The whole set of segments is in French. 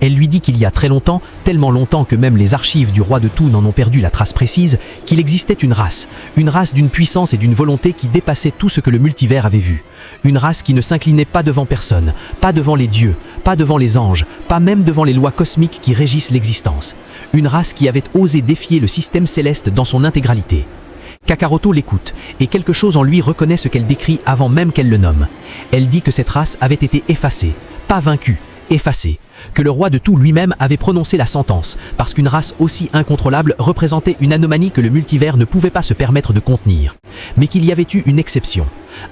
Elle lui dit qu'il y a très longtemps, tellement longtemps que même les archives du roi de Tout n'en ont perdu la trace précise, qu'il existait une race d'une puissance et d'une volonté qui dépassait tout ce que le multivers avait vu. Une race qui ne s'inclinait pas devant personne, pas devant les dieux, pas devant les anges, pas même devant les lois cosmiques qui régissent l'existence. Une race qui avait osé défier le système céleste dans son intégralité. Kakaroto l'écoute, et quelque chose en lui reconnaît ce qu'elle décrit avant même qu'elle le nomme. Elle dit que cette race avait été effacée, pas vaincue, effacée, que le roi de Tout lui-même avait prononcé la sentence, parce qu'une race aussi incontrôlable représentait une anomalie que le multivers ne pouvait pas se permettre de contenir. Mais qu'il y avait eu une exception.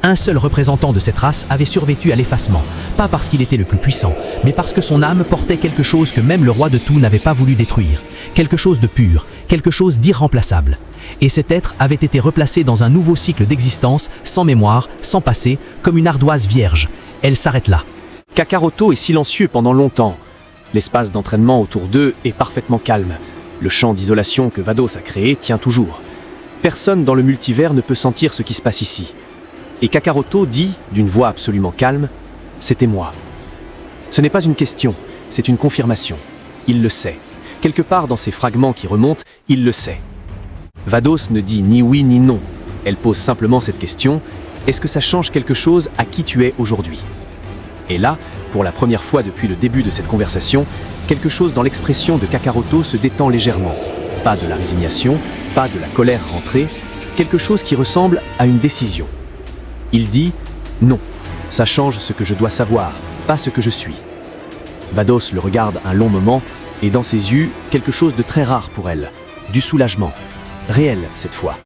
Un seul représentant de cette race avait survécu à l'effacement, pas parce qu'il était le plus puissant, mais parce que son âme portait quelque chose que même le roi de Tout n'avait pas voulu détruire, quelque chose de pur, quelque chose d'irremplaçable. Et cet être avait été replacé dans un nouveau cycle d'existence, sans mémoire, sans passé, comme une ardoise vierge. Elle s'arrête là. Kakaroto est silencieux pendant longtemps. L'espace d'entraînement autour d'eux est parfaitement calme. Le champ d'isolation que Vados a créé tient toujours. Personne dans le multivers ne peut sentir ce qui se passe ici. Et Kakaroto dit, d'une voix absolument calme, « C'était moi ». Ce n'est pas une question, c'est une confirmation. Il le sait. Quelque part dans ces fragments qui remontent, il le sait. Vados ne dit ni oui ni non. Elle pose simplement cette question, est-ce que ça change quelque chose à qui tu es aujourd'hui ? Et là, pour la première fois depuis le début de cette conversation, quelque chose dans l'expression de Kakaroto se détend légèrement. Pas de la résignation, pas de la colère rentrée, quelque chose qui ressemble à une décision. Il dit « Non, ça change ce que je dois savoir, pas ce que je suis ». Vados le regarde un long moment et dans ses yeux, quelque chose de très rare pour elle, du soulagement, réel cette fois.